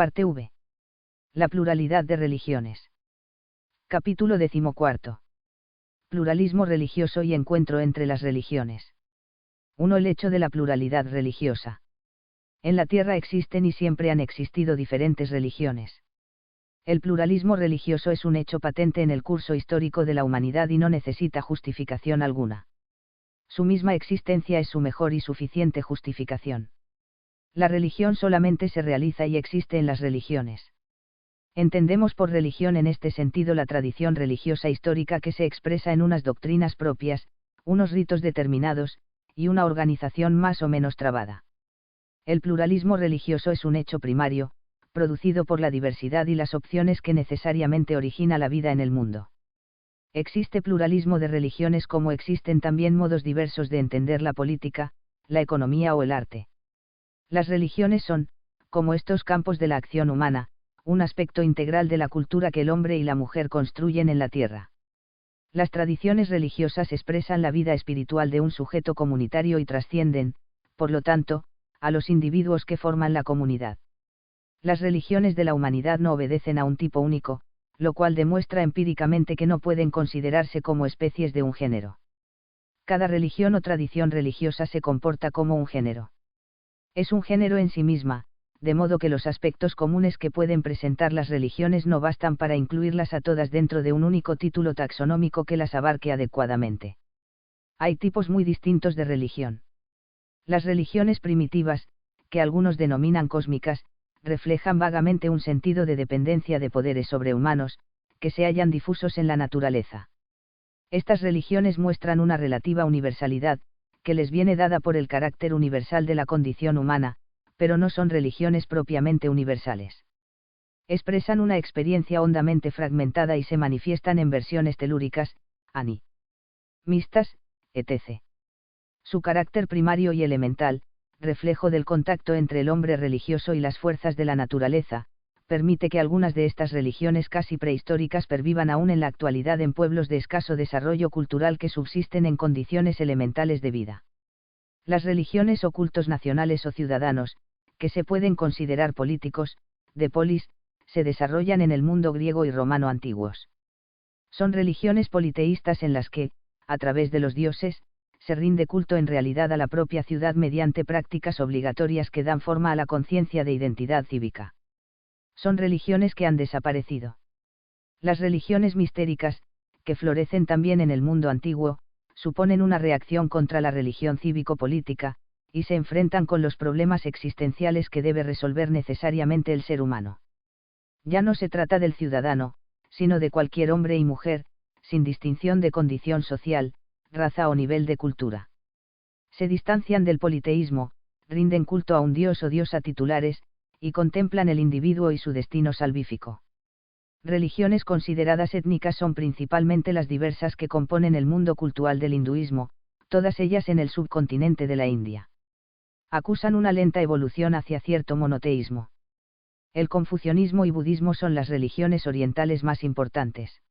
Parte V. La pluralidad de religiones. Capítulo 14. Pluralismo religioso y encuentro entre las religiones. 1. El hecho de la pluralidad religiosa. En la Tierra existen y siempre han existido diferentes religiones. El pluralismo religioso es un hecho patente en el curso histórico de la humanidad y no necesita justificación alguna. Su misma existencia es su mejor y suficiente justificación. La religión solamente se realiza y existe en las religiones. Entendemos por religión en este sentido la tradición religiosa histórica que se expresa en unas doctrinas propias, unos ritos determinados, y una organización más o menos trabada. El pluralismo religioso es un hecho primario, producido por la diversidad y las opciones que necesariamente origina la vida en el mundo. Existe pluralismo de religiones como existen también modos diversos de entender la política, la economía o el arte. Las religiones son, como estos campos de la acción humana, un aspecto integral de la cultura que el hombre y la mujer construyen en la tierra. Las tradiciones religiosas expresan la vida espiritual de un sujeto comunitario y trascienden, por lo tanto, a los individuos que forman la comunidad. Las religiones de la humanidad no obedecen a un tipo único, lo cual demuestra empíricamente que no pueden considerarse como especies de un género. Cada religión o tradición religiosa se comporta como un género. Es un género en sí misma, de modo que los aspectos comunes que pueden presentar las religiones no bastan para incluirlas a todas dentro de un único título taxonómico que las abarque adecuadamente. Hay tipos muy distintos de religión. Las religiones primitivas, que algunos denominan cósmicas, reflejan vagamente un sentido de dependencia de poderes sobrehumanos, que se hallan difusos en la naturaleza. Estas religiones muestran una relativa universalidad, que les viene dada por el carácter universal de la condición humana, pero no son religiones propiamente universales. Expresan una experiencia hondamente fragmentada y se manifiestan en versiones telúricas, animistas, etc. Su carácter primario y elemental, reflejo del contacto entre el hombre religioso y las fuerzas de la naturaleza, permite que algunas de estas religiones casi prehistóricas pervivan aún en la actualidad en pueblos de escaso desarrollo cultural que subsisten en condiciones elementales de vida. Las religiones o cultos nacionales o ciudadanos, que se pueden considerar políticos, de polis, se desarrollan en el mundo griego y romano antiguos. Son religiones politeístas en las que, a través de los dioses, se rinde culto en realidad a la propia ciudad mediante prácticas obligatorias que dan forma a la conciencia de identidad cívica. Son religiones que han desaparecido. Las religiones mistéricas, que florecen también en el mundo antiguo, suponen una reacción contra la religión cívico-política, y se enfrentan con los problemas existenciales que debe resolver necesariamente el ser humano. Ya no se trata del ciudadano, sino de cualquier hombre y mujer, sin distinción de condición social, raza o nivel de cultura. Se distancian del politeísmo, rinden culto a un dios o diosa titulares, y contemplan el individuo y su destino salvífico. Religiones consideradas étnicas son principalmente las diversas que componen el mundo cultural del hinduismo, todas ellas en el subcontinente de la India. Acusan una lenta evolución hacia cierto monoteísmo. El confucianismo y budismo son las religiones orientales más importantes.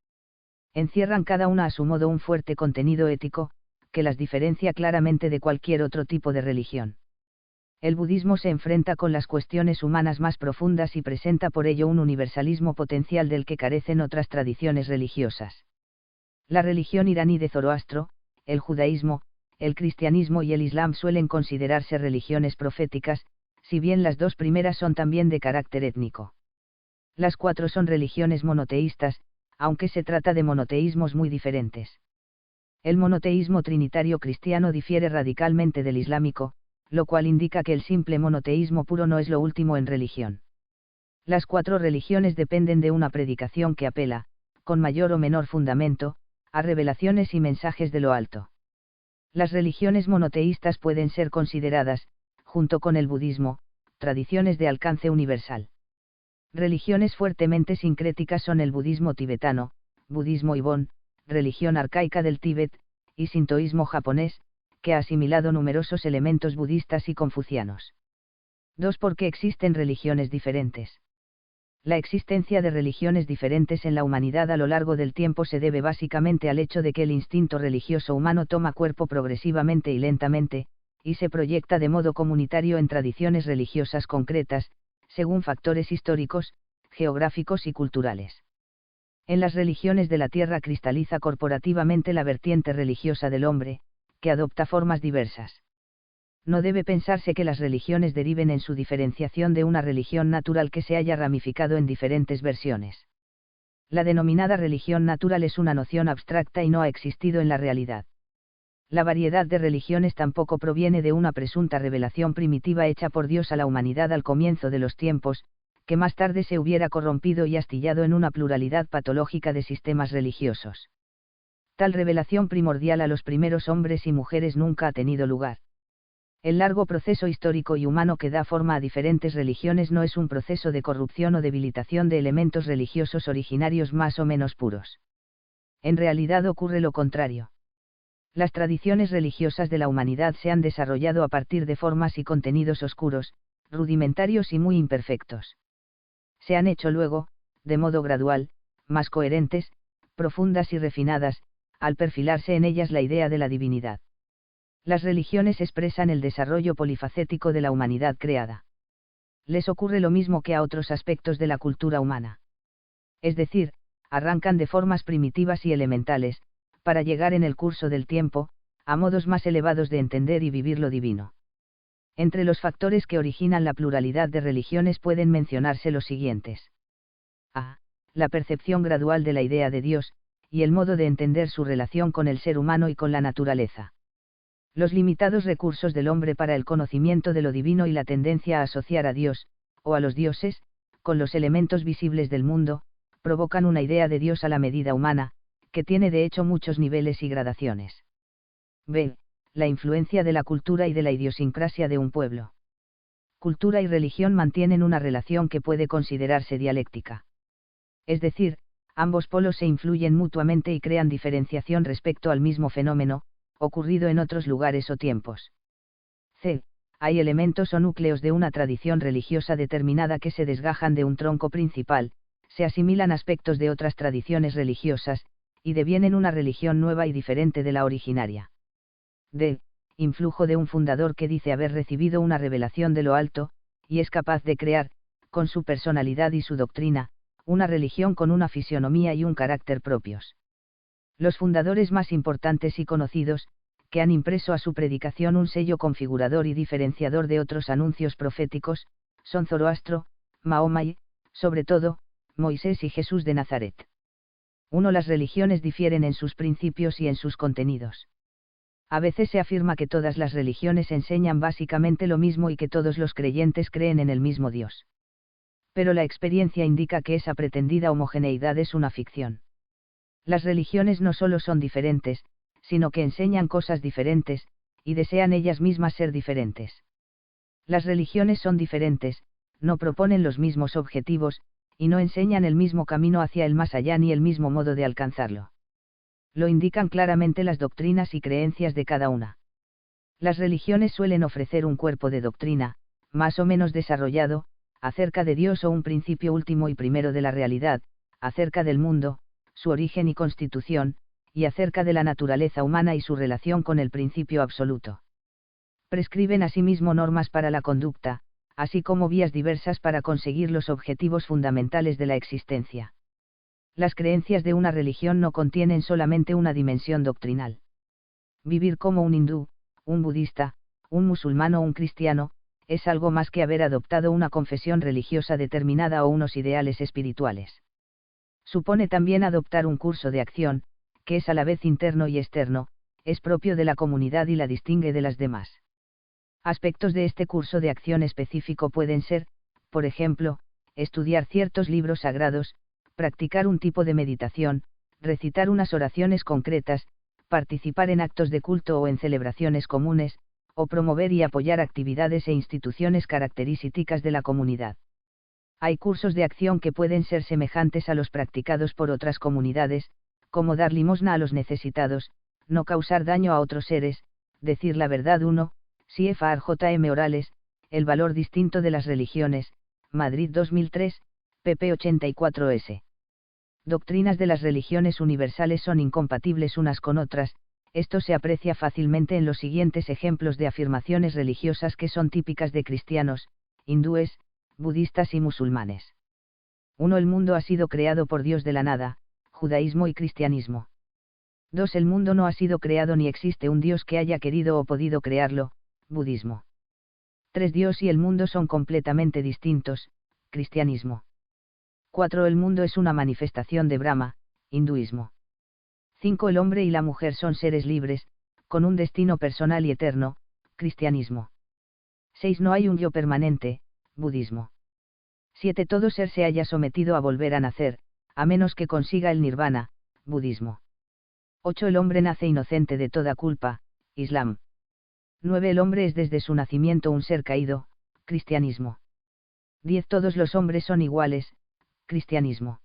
Encierran cada una a su modo un fuerte contenido ético, que las diferencia claramente de cualquier otro tipo de religión. El budismo se enfrenta con las cuestiones humanas más profundas y presenta por ello un universalismo potencial del que carecen otras tradiciones religiosas. La religión iraní de Zoroastro, el judaísmo, el cristianismo y el islam suelen considerarse religiones proféticas, si bien las dos primeras son también de carácter étnico. Las cuatro son religiones monoteístas, aunque se trata de monoteísmos muy diferentes. El monoteísmo trinitario cristiano difiere radicalmente del islámico, lo cual indica que el simple monoteísmo puro no es lo último en religión. Las cuatro religiones dependen de una predicación que apela, con mayor o menor fundamento, a revelaciones y mensajes de lo alto. Las religiones monoteístas pueden ser consideradas, junto con el budismo, tradiciones de alcance universal. Religiones fuertemente sincréticas son el budismo tibetano, budismo ibón, religión arcaica del Tíbet, y sintoísmo japonés, que ha asimilado numerosos elementos budistas y confucianos. 2. ¿Por qué existen religiones diferentes? La existencia de religiones diferentes en la humanidad a lo largo del tiempo se debe básicamente al hecho de que el instinto religioso humano toma cuerpo progresivamente y lentamente, y se proyecta de modo comunitario en tradiciones religiosas concretas, según factores históricos, geográficos y culturales. En las religiones de la Tierra cristaliza corporativamente la vertiente religiosa del hombre, que adopta formas diversas. No debe pensarse que las religiones deriven en su diferenciación de una religión natural que se haya ramificado en diferentes versiones. La denominada religión natural es una noción abstracta y no ha existido en la realidad. La variedad de religiones tampoco proviene de una presunta revelación primitiva hecha por Dios a la humanidad al comienzo de los tiempos, que más tarde se hubiera corrompido y astillado en una pluralidad patológica de sistemas religiosos. Tal revelación primordial a los primeros hombres y mujeres nunca ha tenido lugar. El largo proceso histórico y humano que da forma a diferentes religiones no es un proceso de corrupción o debilitación de elementos religiosos originarios más o menos puros. En realidad ocurre lo contrario. Las tradiciones religiosas de la humanidad se han desarrollado a partir de formas y contenidos oscuros, rudimentarios y muy imperfectos. Se han hecho luego, de modo gradual, más coherentes, profundas y refinadas, al perfilarse en ellas la idea de la divinidad. Las religiones expresan el desarrollo polifacético de la humanidad creada. Les ocurre lo mismo que a otros aspectos de la cultura humana. Es decir, arrancan de formas primitivas y elementales, para llegar en el curso del tiempo, a modos más elevados de entender y vivir lo divino. Entre los factores que originan la pluralidad de religiones pueden mencionarse los siguientes. A. La percepción gradual de la idea de Dios, y el modo de entender su relación con el ser humano y con la naturaleza. Los limitados recursos del hombre para el conocimiento de lo divino y la tendencia a asociar a Dios, o a los dioses, con los elementos visibles del mundo, provocan una idea de Dios a la medida humana, que tiene de hecho muchos niveles y gradaciones. B. La influencia de la cultura y de la idiosincrasia de un pueblo. Cultura y religión mantienen una relación que puede considerarse dialéctica. Es decir, ambos polos se influyen mutuamente y crean diferenciación respecto al mismo fenómeno, ocurrido en otros lugares o tiempos. C. Hay elementos o núcleos de una tradición religiosa determinada que se desgajan de un tronco principal, se asimilan aspectos de otras tradiciones religiosas, y devienen una religión nueva y diferente de la originaria. D. Influjo de un fundador que dice haber recibido una revelación de lo alto, y es capaz de crear, con su personalidad y su doctrina, una religión con una fisionomía y un carácter propios. Los fundadores más importantes y conocidos, que han impreso a su predicación un sello configurador y diferenciador de otros anuncios proféticos, son Zoroastro, Mahoma y, sobre todo, Moisés y Jesús de Nazaret. 1. Las religiones difieren en sus principios y en sus contenidos. A veces se afirma que todas las religiones enseñan básicamente lo mismo y que todos los creyentes creen en el mismo Dios. Pero la experiencia indica que esa pretendida homogeneidad es una ficción. Las religiones no solo son diferentes, sino que enseñan cosas diferentes, y desean ellas mismas ser diferentes. Las religiones son diferentes, no proponen los mismos objetivos, y no enseñan el mismo camino hacia el más allá ni el mismo modo de alcanzarlo. Lo indican claramente las doctrinas y creencias de cada una. Las religiones suelen ofrecer un cuerpo de doctrina, más o menos desarrollado, acerca de Dios o un principio último y primero de la realidad, acerca del mundo, su origen y constitución, y acerca de la naturaleza humana y su relación con el principio absoluto. Prescriben asimismo normas para la conducta, así como vías diversas para conseguir los objetivos fundamentales de la existencia. Las creencias de una religión no contienen solamente una dimensión doctrinal. Vivir como un hindú, un budista, un musulmán o un cristiano, es algo más que haber adoptado una confesión religiosa determinada o unos ideales espirituales. Supone también adoptar un curso de acción, que es a la vez interno y externo, es propio de la comunidad y la distingue de las demás. Aspectos de este curso de acción específico pueden ser, por ejemplo, estudiar ciertos libros sagrados, practicar un tipo de meditación, recitar unas oraciones concretas, participar en actos de culto o en celebraciones comunes, o promover y apoyar actividades e instituciones características de la comunidad. Hay cursos de acción que pueden ser semejantes a los practicados por otras comunidades, como dar limosna a los necesitados, no causar daño a otros seres, decir la verdad. 1. CFR J.M. Orales, El valor distinto de las religiones, Madrid 2003, pp 84s. Doctrinas de las religiones universales son incompatibles unas con otras. Esto se aprecia fácilmente en los siguientes ejemplos de afirmaciones religiosas que son típicas de cristianos, hindúes, budistas y musulmanes. 1. El mundo ha sido creado por Dios de la nada, judaísmo y cristianismo. 2. El mundo no ha sido creado ni existe un Dios que haya querido o podido crearlo, budismo. 3. Dios y el mundo son completamente distintos, cristianismo. 4. El mundo es una manifestación de Brahma, hinduismo. 5. El hombre y la mujer son seres libres, con un destino personal y eterno, cristianismo. 6. No hay un yo permanente, budismo. 7. Todo ser se haya sometido a volver a nacer, a menos que consiga el nirvana, budismo. 8. El hombre nace inocente de toda culpa, islam. 9. El hombre es desde su nacimiento un ser caído, cristianismo. 10. Todos los hombres son iguales, cristianismo.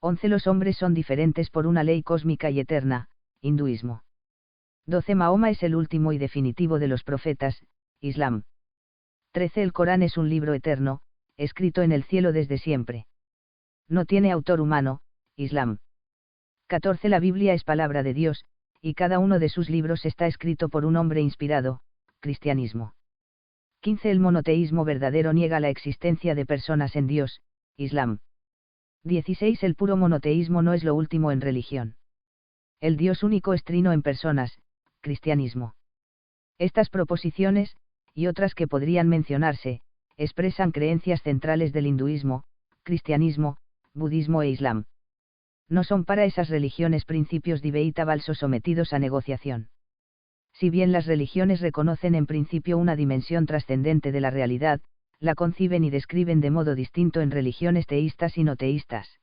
11. Los hombres son diferentes por una ley cósmica y eterna, hinduismo. 12. Mahoma es el último y definitivo de los profetas, islam. 13. El Corán es un libro eterno, escrito en el cielo desde siempre. No tiene autor humano, islam. 14. La Biblia es palabra de Dios, y cada uno de sus libros está escrito por un hombre inspirado, cristianismo. 15. El monoteísmo verdadero niega la existencia de personas en Dios, islam. 16. El puro monoteísmo no es lo último en religión. El Dios único es trino en personas, cristianismo. Estas proposiciones, y otras que podrían mencionarse, expresan creencias centrales del hinduismo, cristianismo, budismo e islam. No son para esas religiones principios diveita valsos sometidos a negociación. Si bien las religiones reconocen en principio una dimensión trascendente de la realidad, la conciben y describen de modo distinto en religiones teístas y no teístas.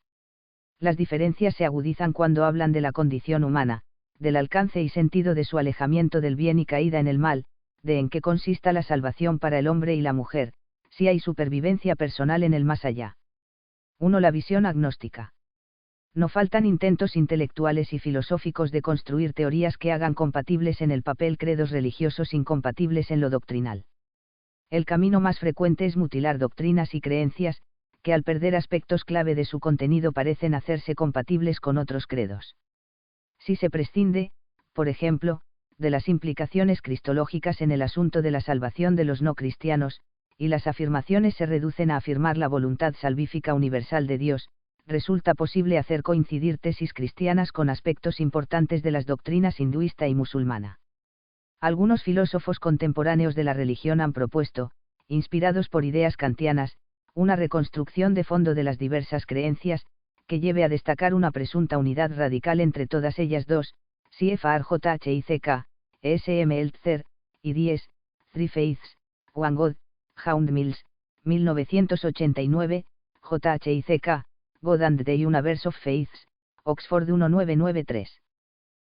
Las diferencias se agudizan cuando hablan de la condición humana, del alcance y sentido de su alejamiento del bien y caída en el mal, de en qué consista la salvación para el hombre y la mujer, si hay supervivencia personal en el más allá. 1. La visión agnóstica. No faltan intentos intelectuales y filosóficos de construir teorías que hagan compatibles en el papel credos religiosos incompatibles en lo doctrinal. El camino más frecuente es mutilar doctrinas y creencias, que al perder aspectos clave de su contenido parecen hacerse compatibles con otros credos. Si se prescinde, por ejemplo, de las implicaciones cristológicas en el asunto de la salvación de los no cristianos, y las afirmaciones se reducen a afirmar la voluntad salvífica universal de Dios, resulta posible hacer coincidir tesis cristianas con aspectos importantes de las doctrinas hinduista y musulmana. Algunos filósofos contemporáneos de la religión han propuesto, inspirados por ideas kantianas, una reconstrucción de fondo de las diversas creencias, que lleve a destacar una presunta unidad radical entre todas ellas. 2. CFR-JHICK, ESM Eltzer, y 10. Three Faiths, One God, Hound Mills, 1989, JHICK, God and the Universe of Faiths, Oxford 1993.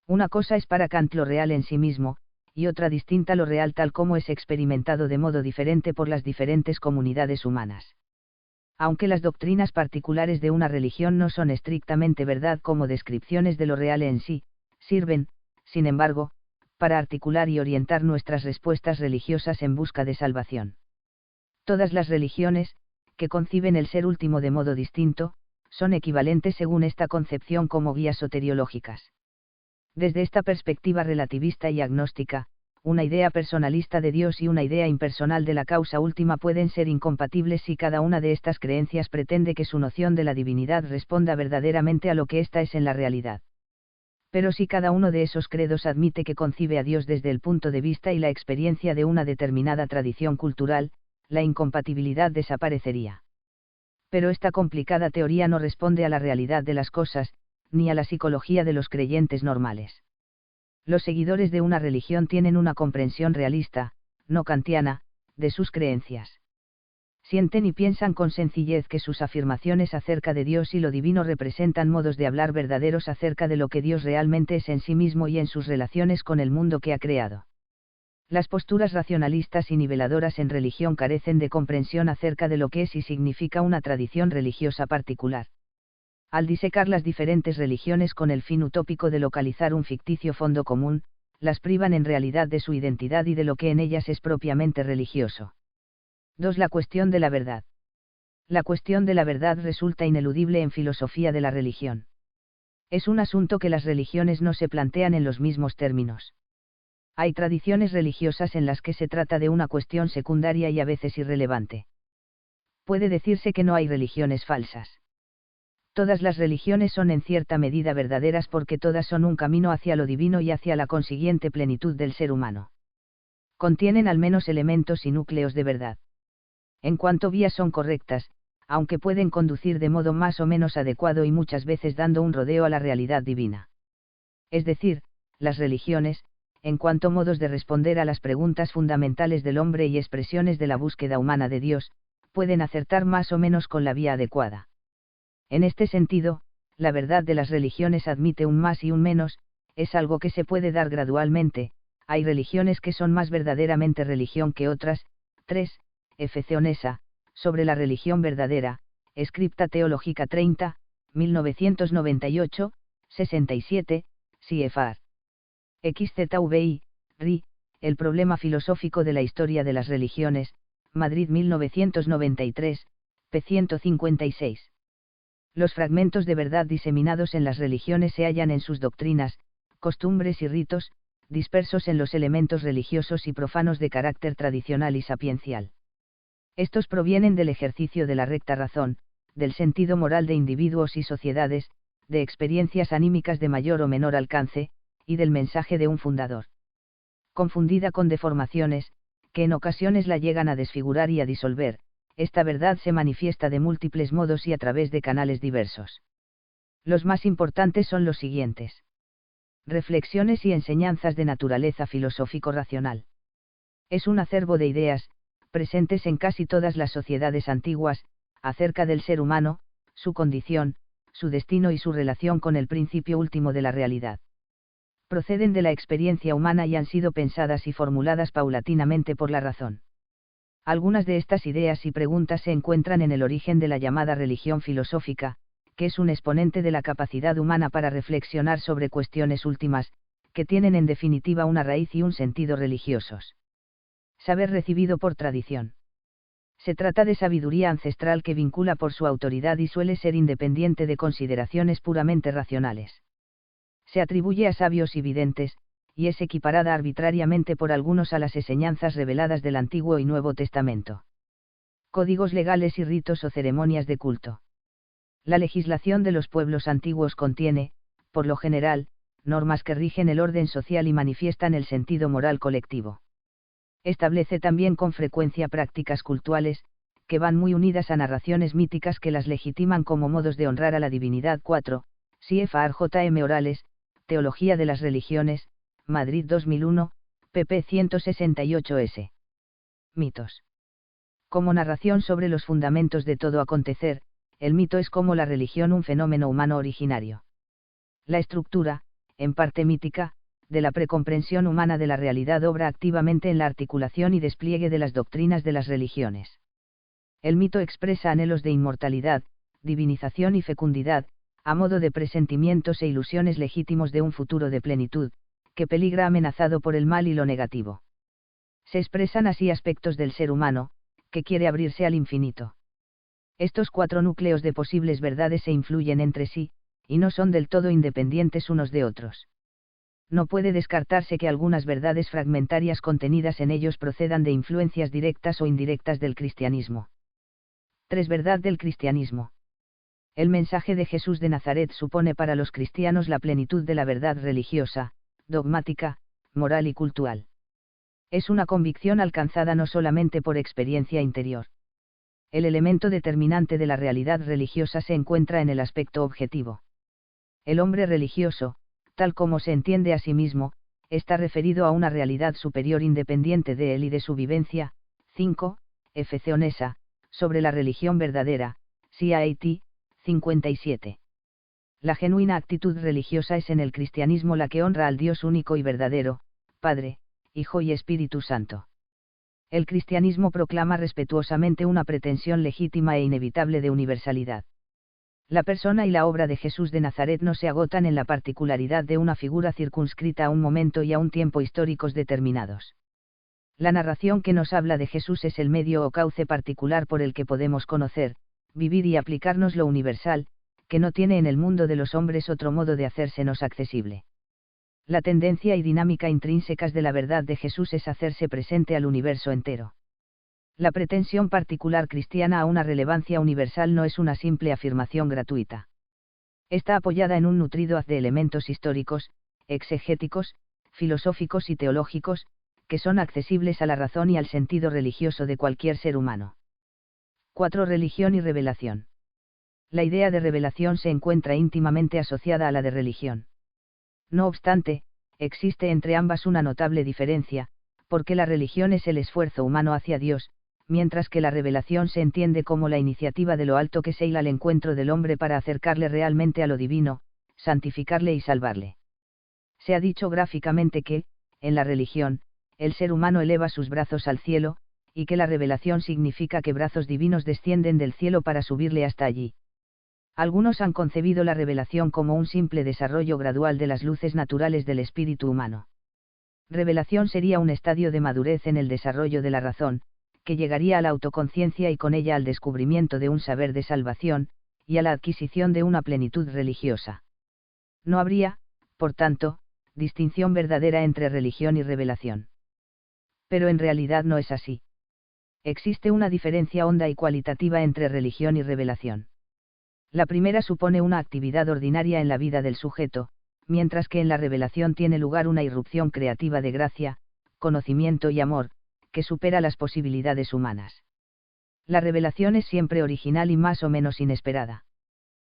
Una cosa es para Kant lo real en sí mismo, y otra distinta lo real tal como es experimentado de modo diferente por las diferentes comunidades humanas. Aunque las doctrinas particulares de una religión no son estrictamente verdad como descripciones de lo real en sí, sirven, sin embargo, para articular y orientar nuestras respuestas religiosas en busca de salvación. Todas las religiones, que conciben el ser último de modo distinto, son equivalentes según esta concepción como guías soteriológicas. Desde esta perspectiva relativista y agnóstica, una idea personalista de Dios y una idea impersonal de la causa última pueden ser incompatibles si cada una de estas creencias pretende que su noción de la divinidad responda verdaderamente a lo que ésta es en la realidad. Pero si cada uno de esos credos admite que concibe a Dios desde el punto de vista y la experiencia de una determinada tradición cultural, la incompatibilidad desaparecería. Pero esta complicada teoría no responde a la realidad de las cosas, ni a la psicología de los creyentes normales. Los seguidores de una religión tienen una comprensión realista, no kantiana, de sus creencias. Sienten y piensan con sencillez que sus afirmaciones acerca de Dios y lo divino representan modos de hablar verdaderos acerca de lo que Dios realmente es en sí mismo y en sus relaciones con el mundo que ha creado. Las posturas racionalistas y niveladoras en religión carecen de comprensión acerca de lo que es y significa una tradición religiosa particular. Al disecar las diferentes religiones con el fin utópico de localizar un ficticio fondo común, las privan en realidad de su identidad y de lo que en ellas es propiamente religioso. 2. La cuestión de la verdad. La cuestión de la verdad resulta ineludible en filosofía de la religión. Es un asunto que las religiones no se plantean en los mismos términos. Hay tradiciones religiosas en las que se trata de una cuestión secundaria y a veces irrelevante. Puede decirse que no hay religiones falsas. Todas las religiones son en cierta medida verdaderas porque todas son un camino hacia lo divino y hacia la consiguiente plenitud del ser humano. Contienen al menos elementos y núcleos de verdad. En cuanto vías son correctas, aunque pueden conducir de modo más o menos adecuado y muchas veces dando un rodeo a la realidad divina. Es decir, las religiones, en cuanto modos de responder a las preguntas fundamentales del hombre y expresiones de la búsqueda humana de Dios, pueden acertar más o menos con la vía adecuada. En este sentido, la verdad de las religiones admite un más y un menos, es algo que se puede dar gradualmente. Hay religiones que son más verdaderamente religión que otras. 3. Efesionesa, sobre la religión verdadera, Scripta Teológica 30, 1998, 67, CFR. XZVI, RI, El problema filosófico de la historia de las religiones, Madrid 1993, p. 156. Los fragmentos de verdad diseminados en las religiones se hallan en sus doctrinas, costumbres y ritos, dispersos en los elementos religiosos y profanos de carácter tradicional y sapiencial. Estos provienen del ejercicio de la recta razón, del sentido moral de individuos y sociedades, de experiencias anímicas de mayor o menor alcance, y del mensaje de un fundador. Confundida con deformaciones, que en ocasiones la llegan a desfigurar y a disolver, esta verdad se manifiesta de múltiples modos y a través de canales diversos. Los más importantes son los siguientes. Reflexiones y enseñanzas de naturaleza filosófico-racional. Es un acervo de ideas, presentes en casi todas las sociedades antiguas, acerca del ser humano, su condición, su destino y su relación con el principio último de la realidad. Proceden de la experiencia humana y han sido pensadas y formuladas paulatinamente por la razón. Algunas de estas ideas y preguntas se encuentran en el origen de la llamada religión filosófica, que es un exponente de la capacidad humana para reflexionar sobre cuestiones últimas, que tienen en definitiva una raíz y un sentido religiosos. Saber recibido por tradición. Se trata de sabiduría ancestral que vincula por su autoridad y suele ser independiente de consideraciones puramente racionales. Se atribuye a sabios y videntes, y es equiparada arbitrariamente por algunos a las enseñanzas reveladas del Antiguo y Nuevo Testamento. Códigos legales y ritos o ceremonias de culto. La legislación de los pueblos antiguos contiene, por lo general, normas que rigen el orden social y manifiestan el sentido moral colectivo. Establece también con frecuencia prácticas cultuales, que van muy unidas a narraciones míticas que las legitiman como modos de honrar a la divinidad. 4. CFR J. M. Orales, Teología de las Religiones, Madrid 2001, pp. 168s. Mitos. Como narración sobre los fundamentos de todo acontecer, el mito es como la religión un fenómeno humano originario. La estructura, en parte mítica, de la precomprensión humana de la realidad obra activamente en la articulación y despliegue de las doctrinas de las religiones. El mito expresa anhelos de inmortalidad, divinización y fecundidad, a modo de presentimientos e ilusiones legítimos de un futuro de plenitud, que peligra amenazado por el mal y lo negativo. Se expresan así aspectos del ser humano, que quiere abrirse al infinito. Estos 4 núcleos de posibles verdades se influyen entre sí, y no son del todo independientes unos de otros. No puede descartarse que algunas verdades fragmentarias contenidas en ellos procedan de influencias directas o indirectas del cristianismo. 3. Verdad del cristianismo. El mensaje de Jesús de Nazaret supone para los cristianos la plenitud de la verdad religiosa, dogmática, moral y cultural. Es una convicción alcanzada no solamente por experiencia interior. El elemento determinante de la realidad religiosa se encuentra en el aspecto objetivo. El hombre religioso, tal como se entiende a sí mismo, está referido a una realidad superior independiente de él y de su vivencia. 5. Efesionesa, sobre la religión verdadera, CIT, 57. La genuina actitud religiosa es en el cristianismo la que honra al Dios único y verdadero, Padre, Hijo y Espíritu Santo. El cristianismo proclama respetuosamente una pretensión legítima e inevitable de universalidad. La persona y la obra de Jesús de Nazaret no se agotan en la particularidad de una figura circunscrita a un momento y a un tiempo históricos determinados. La narración que nos habla de Jesús es el medio o cauce particular por el que podemos conocer, vivir y aplicarnos lo universal, que no tiene en el mundo de los hombres otro modo de hacérsenos accesible. La tendencia y dinámica intrínsecas de la verdad de Jesús es hacerse presente al universo entero. La pretensión particular cristiana a una relevancia universal no es una simple afirmación gratuita. Está apoyada en un nutrido haz de elementos históricos, exegéticos, filosóficos y teológicos, que son accesibles a la razón y al sentido religioso de cualquier ser humano. 4. Religión y revelación. La idea de revelación se encuentra íntimamente asociada a la de religión. No obstante, existe entre ambas una notable diferencia, porque la religión es el esfuerzo humano hacia Dios, mientras que la revelación se entiende como la iniciativa de lo alto que se hila al encuentro del hombre para acercarle realmente a lo divino, santificarle y salvarle. Se ha dicho gráficamente que, en la religión, el ser humano eleva sus brazos al cielo, y que la revelación significa que brazos divinos descienden del cielo para subirle hasta allí. Algunos han concebido la revelación como un simple desarrollo gradual de las luces naturales del espíritu humano. Revelación sería un estadio de madurez en el desarrollo de la razón, que llegaría a la autoconciencia y con ella al descubrimiento de un saber de salvación, y a la adquisición de una plenitud religiosa. No habría, por tanto, distinción verdadera entre religión y revelación. Pero en realidad no es así. Existe una diferencia honda y cualitativa entre religión y revelación. La primera supone una actividad ordinaria en la vida del sujeto, mientras que en la revelación tiene lugar una irrupción creativa de gracia, conocimiento y amor, que supera las posibilidades humanas. La revelación es siempre original y más o menos inesperada.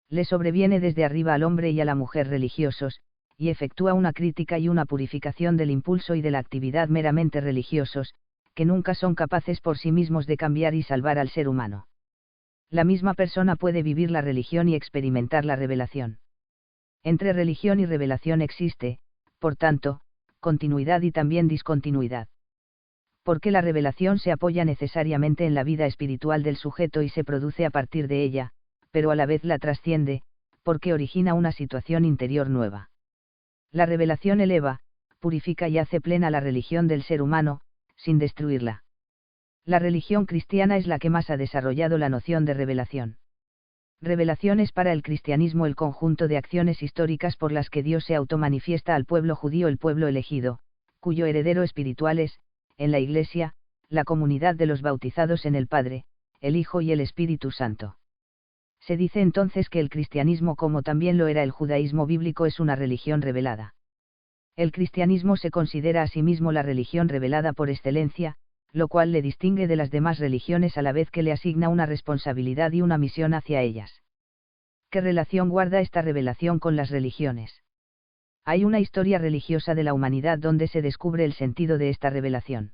Le sobreviene desde arriba al hombre y a la mujer religiosos, y efectúa una crítica y una purificación del impulso y de la actividad meramente religiosos, que nunca son capaces por sí mismos de cambiar y salvar al ser humano. La misma persona puede vivir la religión y experimentar la revelación. Entre religión y revelación existe, por tanto, continuidad y también discontinuidad. Porque la revelación se apoya necesariamente en la vida espiritual del sujeto y se produce a partir de ella, pero a la vez la trasciende, porque origina una situación interior nueva. La revelación eleva, purifica y hace plena la religión del ser humano, sin destruirla. La religión cristiana es la que más ha desarrollado la noción de revelación. Revelación es para el cristianismo el conjunto de acciones históricas por las que Dios se automanifiesta al pueblo judío, el pueblo elegido, cuyo heredero espiritual es, en la Iglesia, la comunidad de los bautizados en el Padre, el Hijo y el Espíritu Santo. Se dice entonces que el cristianismo, como también lo era el judaísmo bíblico, es una religión revelada. El cristianismo se considera a sí mismo la religión revelada por excelencia, lo cual le distingue de las demás religiones a la vez que le asigna una responsabilidad y una misión hacia ellas. ¿Qué relación guarda esta revelación con las religiones? Hay una historia religiosa de la humanidad donde se descubre el sentido de esta revelación.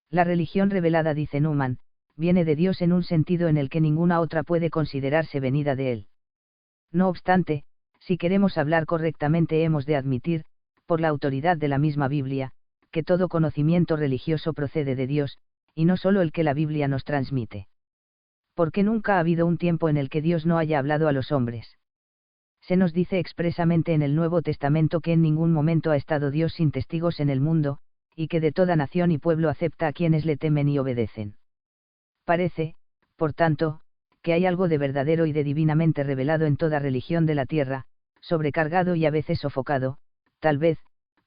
La religión revelada, dice Newman, viene de Dios en un sentido en el que ninguna otra puede considerarse venida de Él. No obstante, si queremos hablar correctamente hemos de admitir, por la autoridad de la misma Biblia, que todo conocimiento religioso procede de Dios, y no solo el que la Biblia nos transmite. Porque nunca ha habido un tiempo en el que Dios no haya hablado a los hombres. Se nos dice expresamente en el Nuevo Testamento que en ningún momento ha estado Dios sin testigos en el mundo, y que de toda nación y pueblo acepta a quienes le temen y obedecen. Parece, por tanto, que hay algo de verdadero y de divinamente revelado en toda religión de la tierra, sobrecargado y a veces sofocado, tal vez,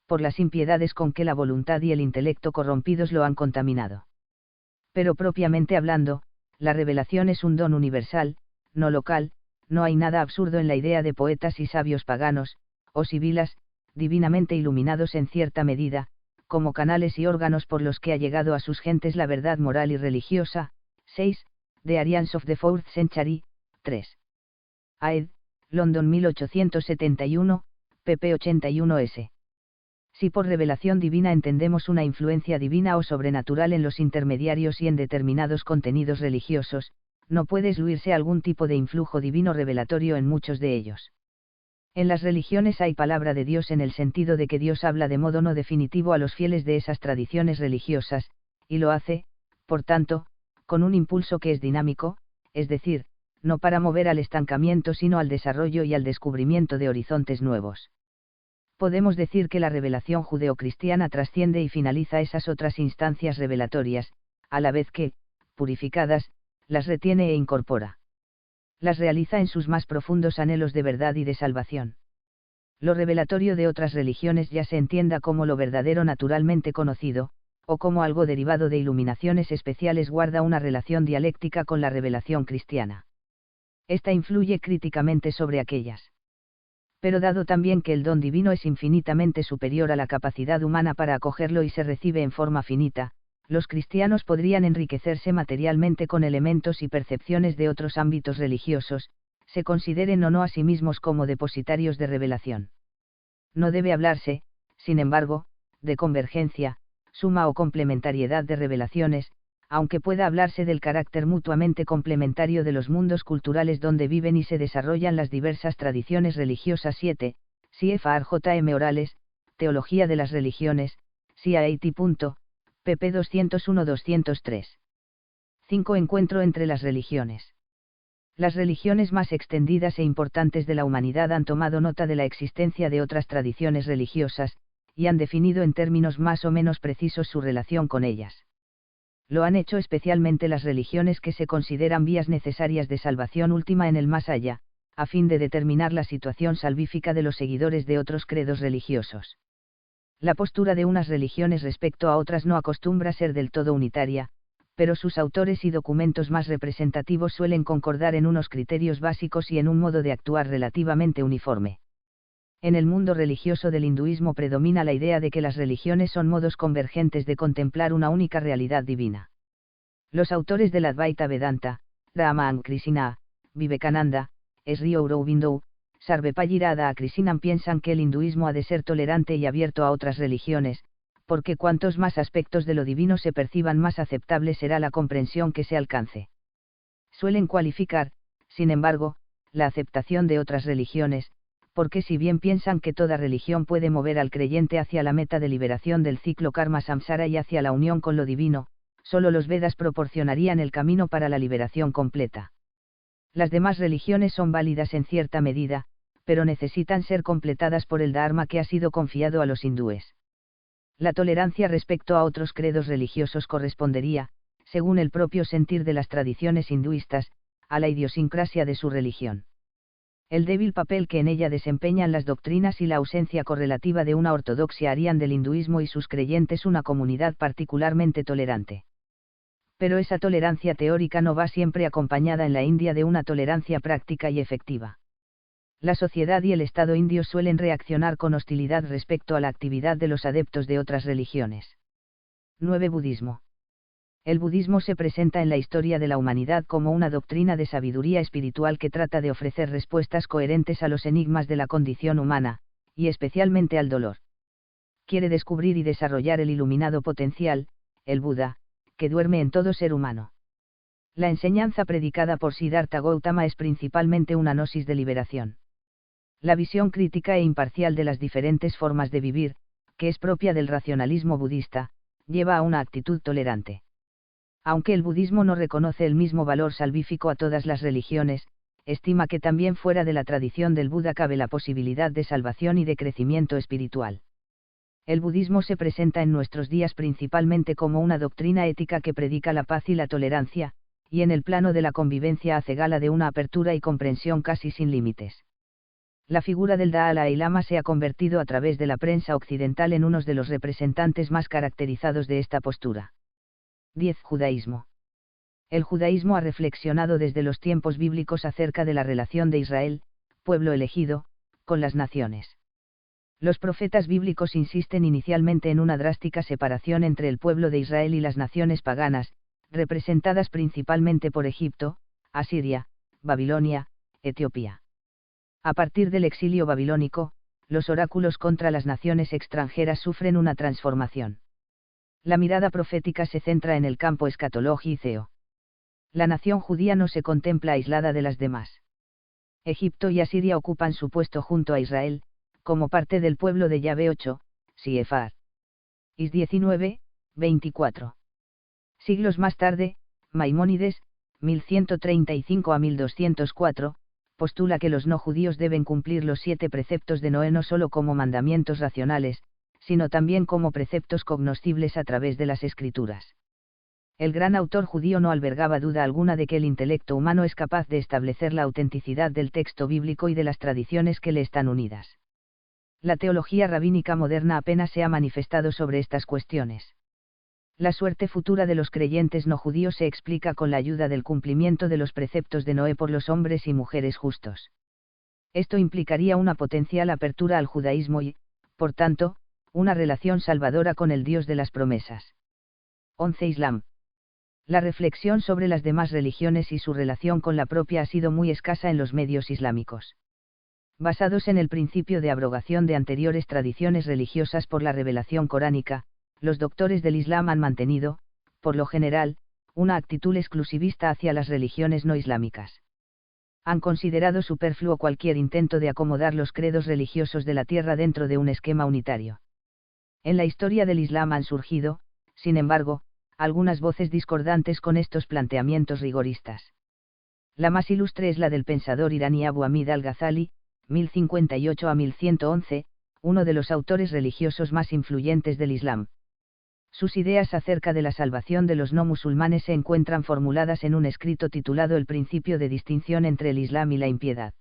por las impiedades con que la voluntad y el intelecto corrompidos lo han contaminado. Pero propiamente hablando, la revelación es un don universal, no local. No hay nada absurdo en la idea de poetas y sabios paganos, o sibilas, divinamente iluminados en cierta medida, como canales y órganos por los que ha llegado a sus gentes la verdad moral y religiosa. 6. The Arians of the Fourth Century, 3. Aed, London 1871, pp 81s. Si por revelación divina entendemos una influencia divina o sobrenatural en los intermediarios y en determinados contenidos religiosos, no puede excluirse algún tipo de influjo divino revelatorio en muchos de ellos. En las religiones hay palabra de Dios en el sentido de que Dios habla de modo no definitivo a los fieles de esas tradiciones religiosas, y lo hace, por tanto, con un impulso que es dinámico, es decir, no para mover al estancamiento sino al desarrollo y al descubrimiento de horizontes nuevos. Podemos decir que la revelación judeocristiana trasciende y finaliza esas otras instancias revelatorias, a la vez que, purificadas, las retiene e incorpora. Las realiza en sus más profundos anhelos de verdad y de salvación. Lo revelatorio de otras religiones ya se entienda como lo verdadero naturalmente conocido, o como algo derivado de iluminaciones especiales guarda una relación dialéctica con la revelación cristiana. Esta influye críticamente sobre aquellas. Pero dado también que el don divino es infinitamente superior a la capacidad humana para acogerlo y se recibe en forma finita, los cristianos podrían enriquecerse materialmente con elementos y percepciones de otros ámbitos religiosos, se consideren o no a sí mismos como depositarios de revelación. No debe hablarse, sin embargo, de convergencia, suma o complementariedad de revelaciones, aunque pueda hablarse del carácter mutuamente complementario de los mundos culturales donde viven y se desarrollan las diversas tradiciones religiosas. 7. CFR J. M. Orales, Teología de las Religiones, CIAT. pp. 201-203. 5. Encuentro entre las religiones. Las religiones más extendidas e importantes de la humanidad han tomado nota de la existencia de otras tradiciones religiosas, y han definido en términos más o menos precisos su relación con ellas. Lo han hecho especialmente las religiones que se consideran vías necesarias de salvación última en el más allá, a fin de determinar la situación salvífica de los seguidores de otros credos religiosos. La postura de unas religiones respecto a otras no acostumbra ser del todo unitaria, pero sus autores y documentos más representativos suelen concordar en unos criterios básicos y en un modo de actuar relativamente uniforme. En el mundo religioso del hinduismo predomina la idea de que las religiones son modos convergentes de contemplar una única realidad divina. Los autores del Advaita Vedanta, Ramakrishna, Vivekananda, Sri Aurobindo, Sarvepalli Radhakrishnan piensan que el hinduismo ha de ser tolerante y abierto a otras religiones, porque cuantos más aspectos de lo divino se perciban, más aceptable será la comprensión que se alcance. Suelen cualificar, sin embargo, la aceptación de otras religiones, porque si bien piensan que toda religión puede mover al creyente hacia la meta de liberación del ciclo karma samsara y hacia la unión con lo divino, solo los Vedas proporcionarían el camino para la liberación completa. Las demás religiones son válidas en cierta medida, pero necesitan ser completadas por el Dharma que ha sido confiado a los hindúes. La tolerancia respecto a otros credos religiosos correspondería, según el propio sentir de las tradiciones hinduistas, a la idiosincrasia de su religión. El débil papel que en ella desempeñan las doctrinas y la ausencia correlativa de una ortodoxia harían del hinduismo y sus creyentes una comunidad particularmente tolerante. Pero esa tolerancia teórica no va siempre acompañada en la India de una tolerancia práctica y efectiva. La sociedad y el Estado indios suelen reaccionar con hostilidad respecto a la actividad de los adeptos de otras religiones. 9. Budismo. El budismo se presenta en la historia de la humanidad como una doctrina de sabiduría espiritual que trata de ofrecer respuestas coherentes a los enigmas de la condición humana, y especialmente al dolor. Quiere descubrir y desarrollar el iluminado potencial, el Buda, que duerme en todo ser humano. La enseñanza predicada por Siddhartha Gautama es principalmente una gnosis de liberación. La visión crítica e imparcial de las diferentes formas de vivir, que es propia del racionalismo budista, lleva a una actitud tolerante. Aunque el budismo no reconoce el mismo valor salvífico a todas las religiones, estima que también fuera de la tradición del Buda cabe la posibilidad de salvación y de crecimiento espiritual. El budismo se presenta en nuestros días principalmente como una doctrina ética que predica la paz y la tolerancia, y en el plano de la convivencia hace gala de una apertura y comprensión casi sin límites. La figura del Dalai Lama se ha convertido a través de la prensa occidental en uno de los representantes más caracterizados de esta postura. 10. Judaísmo. El judaísmo ha reflexionado desde los tiempos bíblicos acerca de la relación de Israel, pueblo elegido, con las naciones. Los profetas bíblicos insisten inicialmente en una drástica separación entre el pueblo de Israel y las naciones paganas, representadas principalmente por Egipto, Asiria, Babilonia, Etiopía. A partir del exilio babilónico, los oráculos contra las naciones extranjeras sufren una transformación. La mirada profética se centra en el campo escatológico. La nación judía no se contempla aislada de las demás. Egipto y Asiria ocupan su puesto junto a Israel, como parte del pueblo de Yahvé. 8, CFR. Is 19, 24. Siglos más tarde, Maimónides, 1135 a 1204, postula que los no judíos deben cumplir los 7 preceptos de Noé no solo como mandamientos racionales, sino también como preceptos cognoscibles a través de las Escrituras. El gran autor judío no albergaba duda alguna de que el intelecto humano es capaz de establecer la autenticidad del texto bíblico y de las tradiciones que le están unidas. La teología rabínica moderna apenas se ha manifestado sobre estas cuestiones. La suerte futura de los creyentes no judíos se explica con la ayuda del cumplimiento de los preceptos de Noé por los hombres y mujeres justos. Esto implicaría una potencial apertura al judaísmo y, por tanto, una relación salvadora con el Dios de las promesas. 11. Islam. La reflexión sobre las demás religiones y su relación con la propia ha sido muy escasa en los medios islámicos. Basados en el principio de abrogación de anteriores tradiciones religiosas por la revelación coránica, los doctores del Islam han mantenido, por lo general, una actitud exclusivista hacia las religiones no islámicas. Han considerado superfluo cualquier intento de acomodar los credos religiosos de la tierra dentro de un esquema unitario. En la historia del Islam han surgido, sin embargo, algunas voces discordantes con estos planteamientos rigoristas. La más ilustre es la del pensador iraní Abu Hamid al-Ghazali, 1058 a 1111, uno de los autores religiosos más influyentes del Islam. Sus ideas acerca de la salvación de los no musulmanes se encuentran formuladas en un escrito titulado El principio de distinción entre el Islam y la impiedad.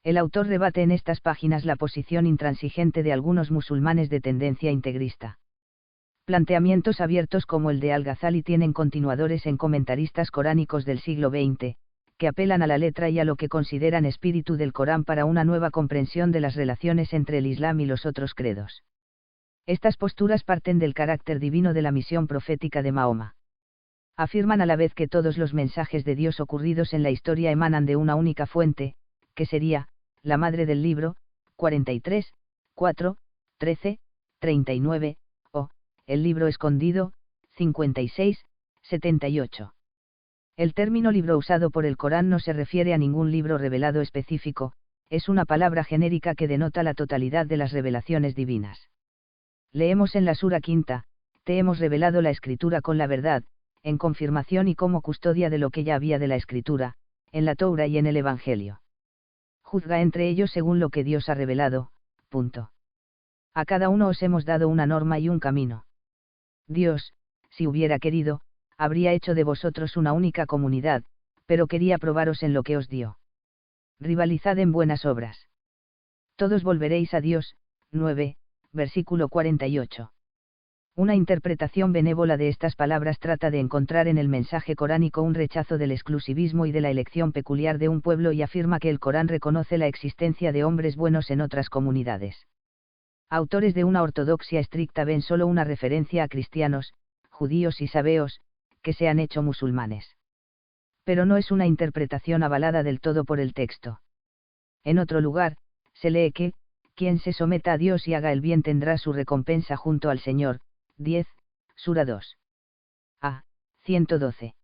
El autor rebate en estas páginas la posición intransigente de algunos musulmanes de tendencia integrista. Planteamientos abiertos como el de al-Ghazali tienen continuadores en comentaristas coránicos del siglo XX, que apelan a la letra y a lo que consideran espíritu del Corán para una nueva comprensión de las relaciones entre el Islam y los otros credos. Estas posturas parten del carácter divino de la misión profética de Mahoma. Afirman a la vez que todos los mensajes de Dios ocurridos en la historia emanan de una única fuente, que sería, la madre del libro, 43, 4, 13, 39, o, el libro escondido, 56, 78. El término libro usado por el Corán no se refiere a ningún libro revelado específico, es una palabra genérica que denota la totalidad de las revelaciones divinas. Leemos en la Sura quinta, te hemos revelado la Escritura con la verdad, en confirmación y como custodia de lo que ya había de la Escritura, en la Torá y en el Evangelio. Juzga entre ellos según lo que Dios ha revelado. Punto. A cada uno os hemos dado una norma y un camino. Dios, si hubiera querido, habría hecho de vosotros una única comunidad, pero quería probaros en lo que os dio. Rivalizad en buenas obras. Todos volveréis a Dios. 9. Versículo 48. Una interpretación benévola de estas palabras trata de encontrar en el mensaje coránico un rechazo del exclusivismo y de la elección peculiar de un pueblo y afirma que el Corán reconoce la existencia de hombres buenos en otras comunidades. Autores de una ortodoxia estricta ven solo una referencia a cristianos, judíos y sabeos, que se han hecho musulmanes. Pero no es una interpretación avalada del todo por el texto. En otro lugar, se lee que, quien se someta a Dios y haga el bien tendrá su recompensa junto al Señor. 10, Sura 2. A. 112.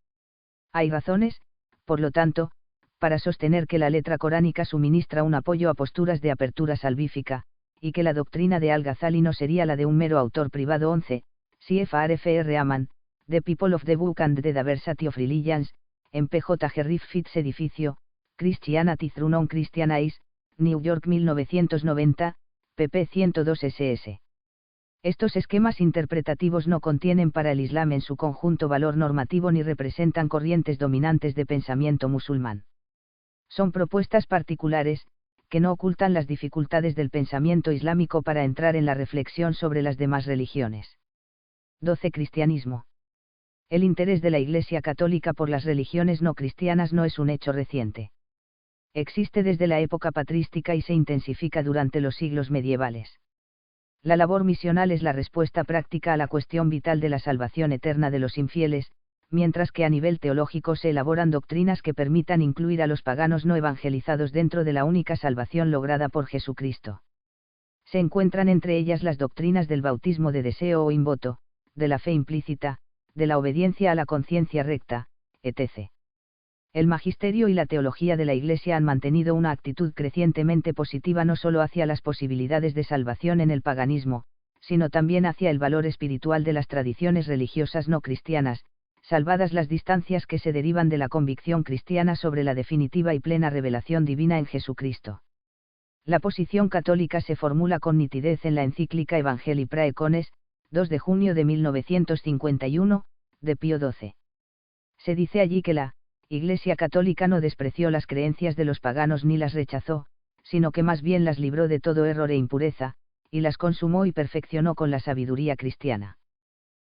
Hay razones, por lo tanto, para sostener que la letra coránica suministra un apoyo a posturas de apertura salvífica, y que la doctrina de al-Ghazali no sería la de un mero autor privado. 11. C.F.R. Aman, The People of the Book and the Diversity of Religions, en P.J. Gerriff Fitz Edificio, Christianity Through Non-Christianize, New York 1990, pp 102 ss. Estos esquemas interpretativos no contienen para el Islam en su conjunto valor normativo ni representan corrientes dominantes de pensamiento musulmán. Son propuestas particulares, que no ocultan las dificultades del pensamiento islámico para entrar en la reflexión sobre las demás religiones. 12. Cristianismo. El interés de la Iglesia Católica por las religiones no cristianas no es un hecho reciente. Existe desde la época patrística y se intensifica durante los siglos medievales. La labor misional es la respuesta práctica a la cuestión vital de la salvación eterna de los infieles, mientras que a nivel teológico se elaboran doctrinas que permitan incluir a los paganos no evangelizados dentro de la única salvación lograda por Jesucristo. Se encuentran entre ellas las doctrinas del bautismo de deseo o invoto, de la fe implícita, de la obediencia a la conciencia recta, etc. El magisterio y la teología de la Iglesia han mantenido una actitud crecientemente positiva no solo hacia las posibilidades de salvación en el paganismo, sino también hacia el valor espiritual de las tradiciones religiosas no cristianas, salvadas las distancias que se derivan de la convicción cristiana sobre la definitiva y plena revelación divina en Jesucristo. La posición católica se formula con nitidez en la encíclica Evangelii Praecones, 2 de junio de 1951, de Pío XII. Se dice allí que la Iglesia Católica no despreció las creencias de los paganos ni las rechazó, sino que más bien las libró de todo error e impureza, y las consumó y perfeccionó con la sabiduría cristiana.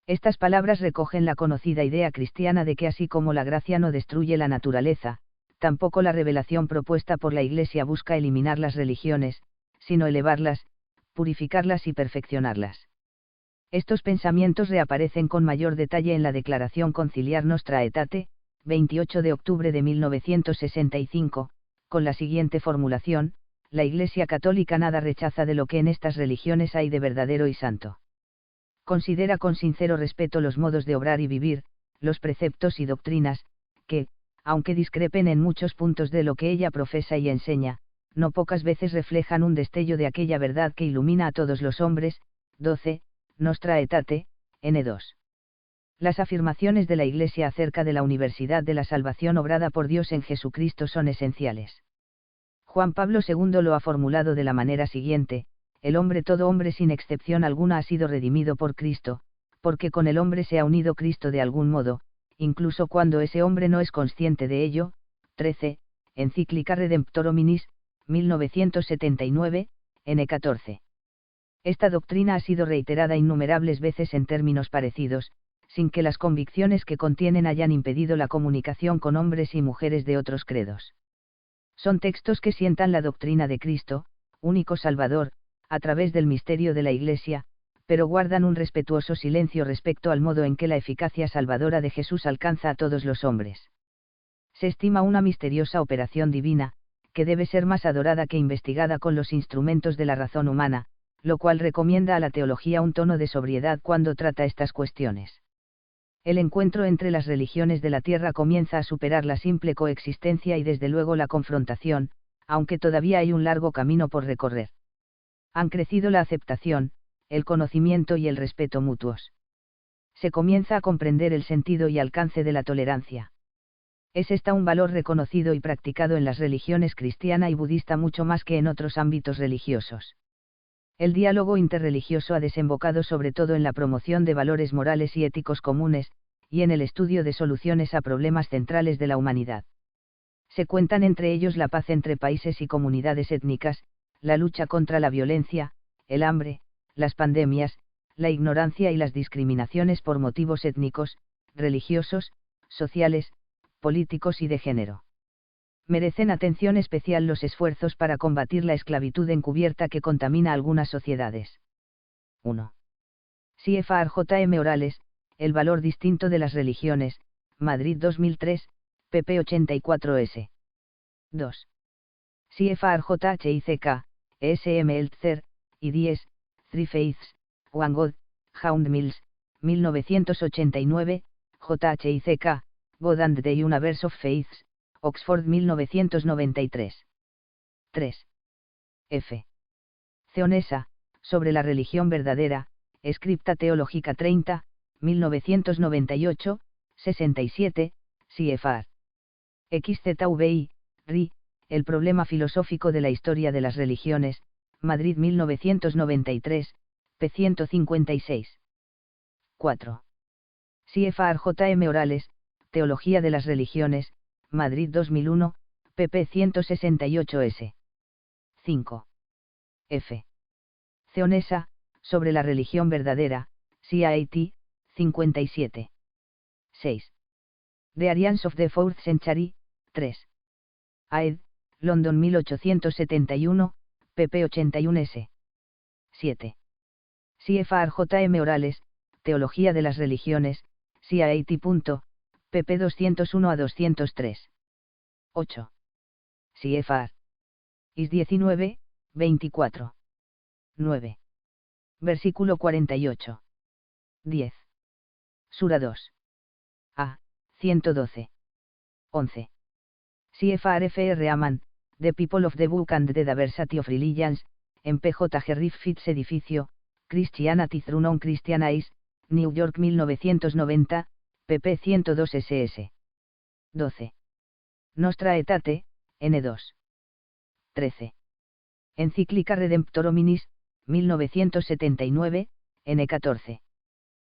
Estas palabras recogen la conocida idea cristiana de que así como la gracia no destruye la naturaleza, tampoco la revelación propuesta por la Iglesia busca eliminar las religiones, sino elevarlas, purificarlas y perfeccionarlas. Estos pensamientos reaparecen con mayor detalle en la Declaración Conciliar Nostra Aetate, 28 de octubre de 1965, con la siguiente formulación: la Iglesia Católica nada rechaza de lo que en estas religiones hay de verdadero y santo. Considera con sincero respeto los modos de obrar y vivir, los preceptos y doctrinas, que, aunque discrepen en muchos puntos de lo que ella profesa y enseña, no pocas veces reflejan un destello de aquella verdad que ilumina a todos los hombres. 12. Nostra Aetate, N2. Las afirmaciones de la Iglesia acerca de la universalidad de la salvación obrada por Dios en Jesucristo son esenciales. Juan Pablo II lo ha formulado de la manera siguiente: el hombre, todo hombre sin excepción alguna, ha sido redimido por Cristo, porque con el hombre se ha unido Cristo de algún modo, incluso cuando ese hombre no es consciente de ello. 13. Encíclica Redemptor Hominis, 1979, N14. Esta doctrina ha sido reiterada innumerables veces en términos parecidos, sin que las convicciones que contienen hayan impedido la comunicación con hombres y mujeres de otros credos. Son textos que sientan la doctrina de Cristo, único Salvador, a través del misterio de la Iglesia, pero guardan un respetuoso silencio respecto al modo en que la eficacia salvadora de Jesús alcanza a todos los hombres. Se estima una misteriosa operación divina, que debe ser más adorada que investigada con los instrumentos de la razón humana, lo cual recomienda a la teología un tono de sobriedad cuando trata estas cuestiones. El encuentro entre las religiones de la tierra comienza a superar la simple coexistencia y desde luego la confrontación, aunque todavía hay un largo camino por recorrer. Han crecido la aceptación, el conocimiento y el respeto mutuos. Se comienza a comprender el sentido y alcance de la tolerancia. Es esta un valor reconocido y practicado en las religiones cristiana y budista mucho más que en otros ámbitos religiosos. El diálogo interreligioso ha desembocado sobre todo en la promoción de valores morales y éticos comunes, y en el estudio de soluciones a problemas centrales de la humanidad. Se cuentan entre ellos la paz entre países y comunidades étnicas, la lucha contra la violencia, el hambre, las pandemias, la ignorancia y las discriminaciones por motivos étnicos, religiosos, sociales, políticos y de género. Merecen atención especial los esfuerzos para combatir la esclavitud encubierta que contamina algunas sociedades. 1. CFR J. M. Orales, El valor distinto de las religiones, Madrid 2003, pp 84s. 2. CFR J. H. I. C. K., S. M. Eltzer, y 10, Three Faiths, One God, Hound Mills, 1989, J. H. I. C. K., God and the Universe of Faiths, Oxford 1993. 3. F. Ceonesa, sobre la religión verdadera, Scripta Theologica 30, 1998, 67, CFR. XZVI, RI, El problema filosófico de la historia de las religiones, Madrid 1993, p. 156. 4. CFR J. M. Orales, Teología de las religiones, Madrid 2001, pp 168s. 5. F. Ceonesa, sobre la religión verdadera, CIT, 57. 6. The Arians of the Fourth Century, 3. Aed, London 1871, pp 81s. 7. CFR J. M. Orales, Teología de las religiones, CIT. pp 201 a 203. 8. CFR. Is 19, 24. 9. Versículo 48. 10. Sura 2. A. 112. 11. CFR Fr. Aman, The People of the Book and the Diversity of Religions, en PJ Griffiths Edificio, Christianity Through Non-Christian Eyes, New York 1990, pp 102 ss. 12. Nostra Aetate, N2. 13. Encíclica Redemptor Hominis, 1979, N14.